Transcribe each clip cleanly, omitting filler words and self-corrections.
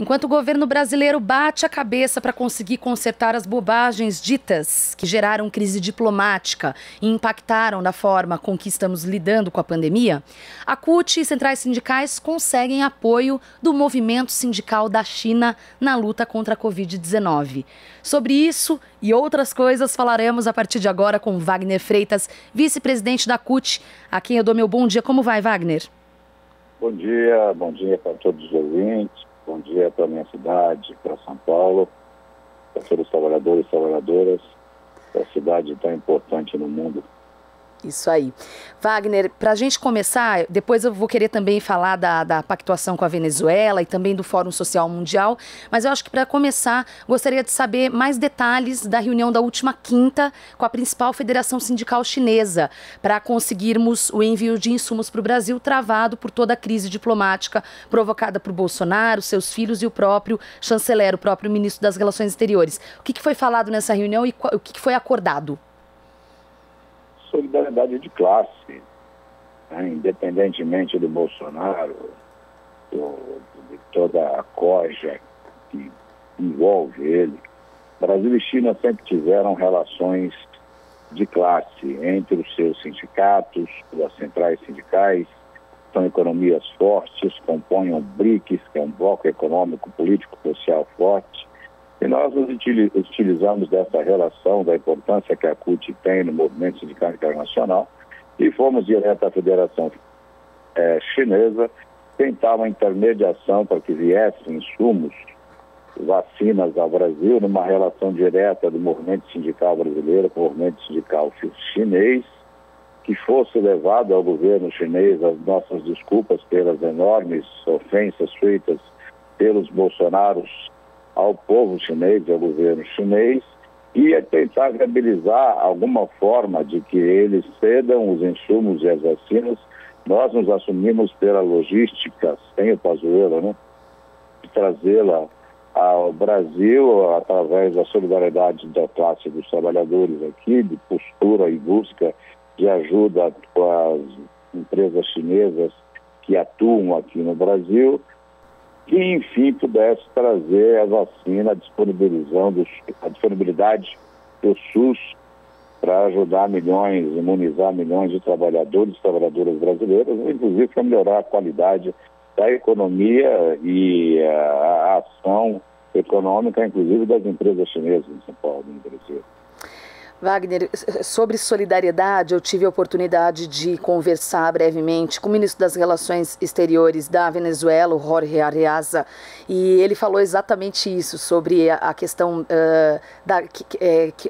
Enquanto o governo brasileiro bate a cabeça para conseguir consertar as bobagens ditas que geraram crise diplomática e impactaram da forma com que estamos lidando com a pandemia, a CUT e centrais sindicais conseguem apoio do movimento sindical da China na luta contra a Covid-19. Sobre isso e outras coisas falaremos a partir de agora com Wagner Freitas, vice-presidente da CUT, a quem eu dou meu bom dia. Como vai, Wagner? Bom dia para todos os ouvintes, bom dia para a minha cidade, para São Paulo, para todos os trabalhadores e trabalhadoras, para a cidade tão importante no mundo. Isso aí. Wagner, para a gente começar, depois eu vou querer também falar da pactuação com a Venezuela e também do Fórum Social Mundial, mas eu acho que para começar, gostaria de saber mais detalhes da reunião da última quinta com a principal federação sindical chinesa, para conseguirmos o envio de insumos para o Brasil, travado por toda a crise diplomática provocada por Bolsonaro, seus filhos e o próprio chanceler, o próprio ministro das Relações Exteriores. O que foi falado nessa reunião e o que foi acordado? Solidariedade de classe, né? Independentemente do Bolsonaro, de toda a corja que envolve ele, Brasil e China sempre tiveram relações de classe entre os seus sindicatos, as centrais sindicais, são economias fortes, compõem o BRICS, que é um bloco econômico, político, social forte. E nós nos utilizamos dessa relação, da importância que a CUT tem no movimento sindical internacional, e fomos direto à Federação Chinesa tentar uma intermediação para que viessem insumos, vacinas ao Brasil, numa relação direta do movimento sindical brasileiro com o movimento sindical chinês, que fosse levado ao governo chinês as nossas desculpas pelas enormes ofensas feitas pelos Bolsonaros ao povo chinês e ao governo chinês, e tentar viabilizar alguma forma de que eles cedam os insumos e as vacinas. Nós nos assumimos pela logística, sem o Pazuello, né, de trazê-la ao Brasil através da solidariedade da classe dos trabalhadores aqui, de postura e busca de ajuda às empresas chinesas que atuam aqui no Brasil, que, enfim, pudesse trazer a vacina, a disponibilidade do SUS para ajudar milhões, imunizar milhões de trabalhadores e trabalhadoras brasileiras, inclusive para melhorar a qualidade da economia e a ação econômica, inclusive das empresas chinesas em São Paulo, no Brasil. Wagner, sobre solidariedade, eu tive a oportunidade de conversar brevemente com o ministro das Relações Exteriores da Venezuela, o Jorge Arreaza, e ele falou exatamente isso, sobre a questão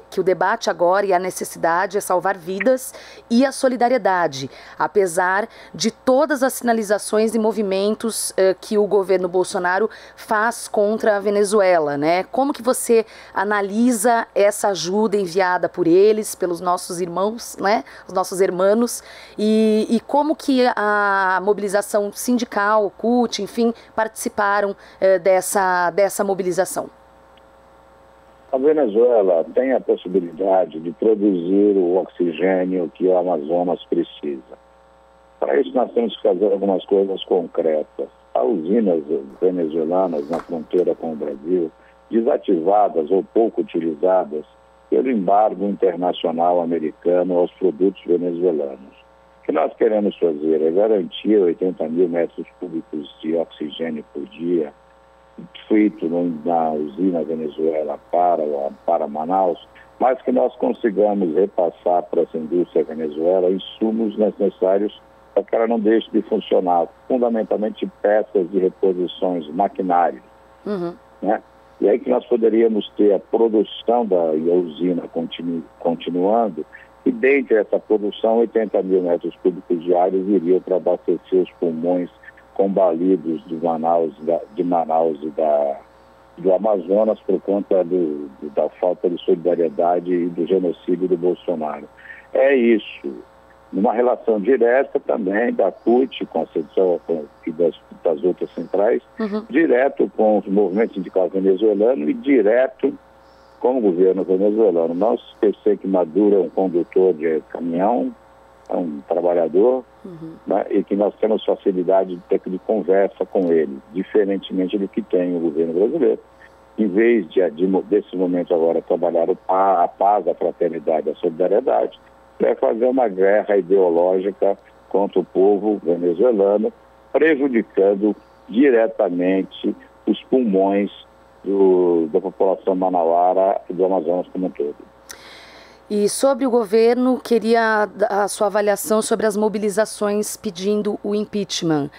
que o debate agora e a necessidade é salvar vidas e a solidariedade, apesar de todas as sinalizações e movimentos que o governo Bolsonaro faz contra a Venezuela, né? Como que você analisa essa ajuda enviada por eles, pelos nossos irmãos, né, os nossos hermanos, e como que a mobilização sindical, o CUT, enfim, participaram dessa mobilização? A Venezuela tem a possibilidade de produzir o oxigênio que o Amazonas precisa. Para isso nós temos que fazer algumas coisas concretas. As usinas venezuelanas na fronteira com o Brasil, desativadas ou pouco utilizadas pelo embargo internacional americano aos produtos venezuelanos. O que nós queremos fazer é garantir 80 mil metros cúbicos de oxigênio por dia, feito na usina Venezuela para Manaus, mas que nós consigamos repassar para essa indústria Venezuela insumos necessários para que ela não deixe de funcionar, fundamentalmente peças de reposições, maquinários, né? E aí que nós poderíamos ter a produção da usina continuando, e dentro dessa produção, 80 mil metros cúbicos diários iriam para abastecer os pulmões combalidos de Manaus e do Amazonas por conta da falta de solidariedade e do genocídio do Bolsonaro. É isso. Numa relação direta também da CUT com a seção e das outras centrais, direto com os movimentos sindicais venezuelanos e direto com o governo venezuelano. Não se esquecer que Maduro é um condutor de caminhão, é um trabalhador, né, e que nós temos facilidade de ter de conversa com ele, diferentemente do que tem o governo brasileiro. Em vez desse momento agora, trabalhar a paz, a fraternidade, a solidariedade, vai fazer uma guerra ideológica contra o povo venezuelano, prejudicando diretamente os pulmões da população manauara e do Amazonas como um todo. E sobre o governo, queria a sua avaliação sobre as mobilizações pedindo o impeachment.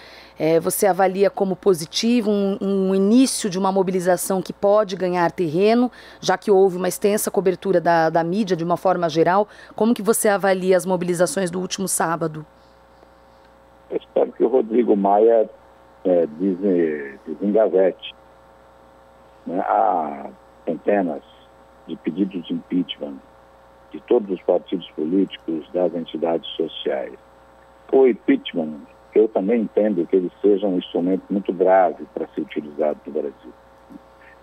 Você avalia como positivo um início de uma mobilização que pode ganhar terreno, já que houve uma extensa cobertura da mídia de uma forma geral? Como que você avalia as mobilizações do último sábado? Eu espero que o Rodrigo Maia desengavete. Há centenas de pedidos de impeachment de todos os partidos políticos, das entidades sociais. O impeachment, eu também entendo que ele seja um instrumento muito grave para ser utilizado no Brasil.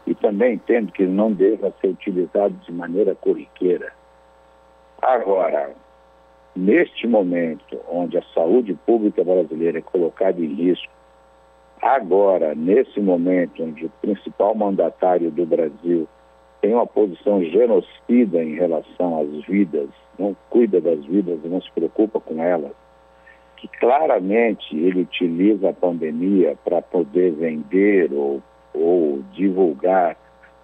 E também entendo que ele não deva ser utilizado de maneira corriqueira. Agora, neste momento, onde a saúde pública brasileira é colocada em risco, agora, nesse momento, onde o principal mandatário do Brasil tem uma posição genocida em relação às vidas, não cuida das vidas e não se preocupa com elas, que claramente ele utiliza a pandemia para poder vender ou divulgar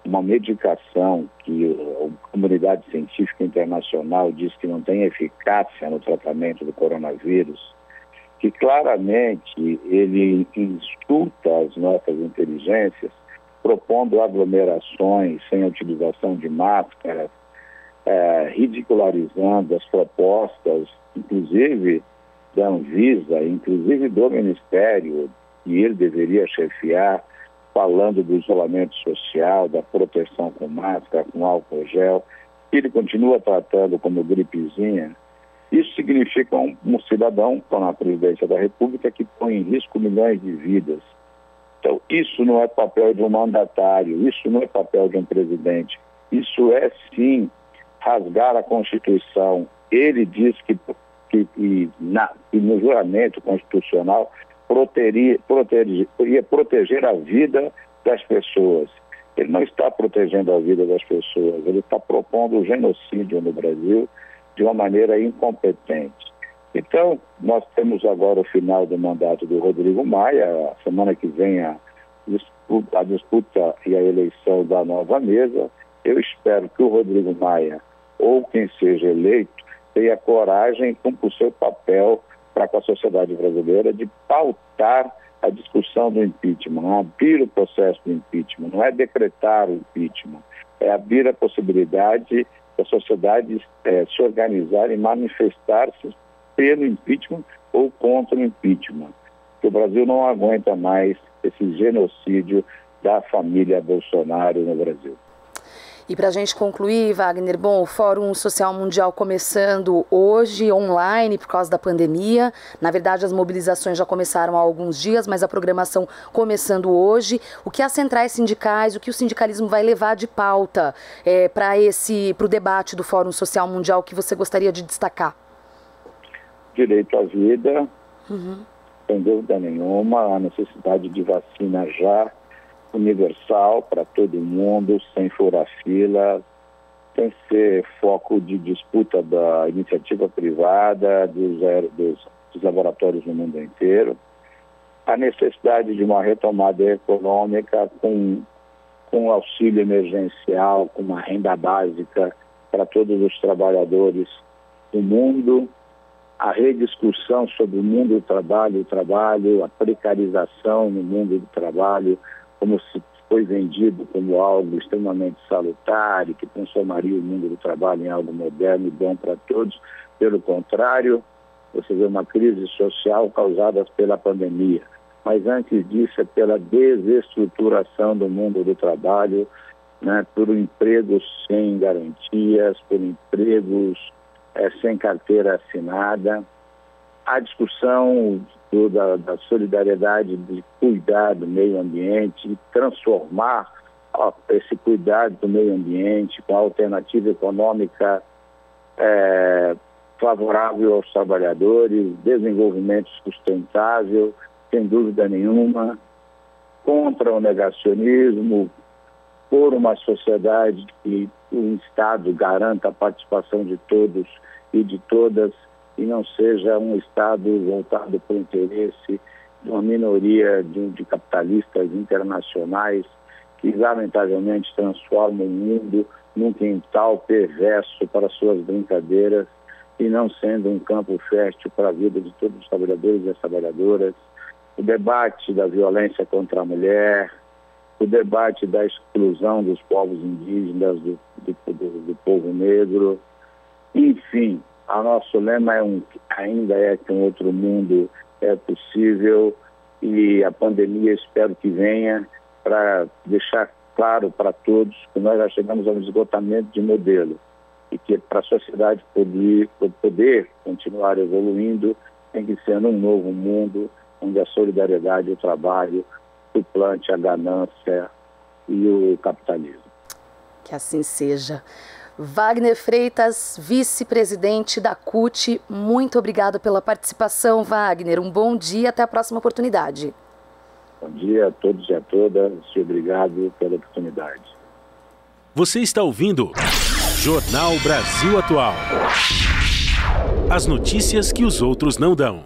uma medicação que a comunidade científica internacional diz que não tem eficácia no tratamento do coronavírus, que claramente ele insulta as nossas inteligências, propondo aglomerações sem a utilização de máscaras, ridicularizando as propostas, inclusive da Anvisa, inclusive do Ministério, que ele deveria chefiar, falando do isolamento social, da proteção com máscara, com álcool gel, que ele continua tratando como gripezinha. Isso significa um cidadão, na presidência da República, que põe em risco milhões de vidas. Então, isso não é papel de um mandatário, isso não é papel de um presidente. Isso é, sim, rasgar a Constituição. Ele diz que no juramento constitucional ia proteger a vida das pessoas. Ele não está protegendo a vida das pessoas, ele está propondo o genocídio no Brasil de uma maneira incompetente. Então, nós temos agora o final do mandato do Rodrigo Maia, a semana que vem a disputa e a eleição da nova mesa. Eu espero que o Rodrigo Maia, ou quem seja eleito, tenha coragem, cumpra o seu papel para com a sociedade brasileira de pautar a discussão do impeachment, abrir o processo do impeachment, não é decretar o impeachment, é abrir a possibilidade da sociedade se organizar e manifestar-se pelo impeachment ou contra o impeachment. Porque o Brasil não aguenta mais esse genocídio da família Bolsonaro no Brasil. E para a gente concluir, Wagner, bom, o Fórum Social Mundial começando hoje, online, por causa da pandemia. Na verdade, as mobilizações já começaram há alguns dias, mas a programação começando hoje. O que as centrais sindicais, o que o sindicalismo vai levar de pauta para o debate do Fórum Social Mundial que você gostaria de destacar? Direito à vida, sem dúvida nenhuma, a necessidade de vacina já universal para todo mundo, sem furar fila, sem ser foco de disputa da iniciativa privada, dos laboratórios no mundo inteiro. A necessidade de uma retomada econômica com auxílio emergencial, com uma renda básica para todos os trabalhadores do mundo, a rediscussão sobre o mundo do trabalho, a precarização no mundo do trabalho, como se foi vendido como algo extremamente salutar e que transformaria o mundo do trabalho em algo moderno e bom para todos. Pelo contrário, você vê uma crise social causada pela pandemia. Mas antes disso é pela desestruturação do mundo do trabalho, por empregos sem garantias, por empregos sem carteira assinada. A discussão da solidariedade, de cuidar do meio ambiente, transformar esse cuidado do meio ambiente com a alternativa econômica favorável aos trabalhadores, desenvolvimento sustentável, sem dúvida nenhuma, contra o negacionismo, por uma sociedade que o Estado garanta a participação de todos e de todas e não seja um Estado voltado para o interesse de uma minoria de capitalistas internacionais que lamentavelmente transformam o mundo num quintal perverso para suas brincadeiras e não sendo um campo fértil para a vida de todos os trabalhadores e as trabalhadoras. O debate da violência contra a mulher, o debate da exclusão dos povos indígenas, do povo negro. Enfim, o nosso lema ainda é que um outro mundo é possível e a pandemia espero que venha para deixar claro para todos que nós já chegamos a um esgotamento de modelo e que para a sociedade poder continuar evoluindo tem que ser num novo mundo onde a solidariedade e o trabalho suplante a ganância e o capitalismo. Que assim seja. Wagner Freitas, vice-presidente da CUT, muito obrigado pela participação, Wagner. Um bom dia, até a próxima oportunidade. Bom dia a todos e a todas e obrigado pela oportunidade. Você está ouvindo Jornal Brasil Atual. As notícias que os outros não dão.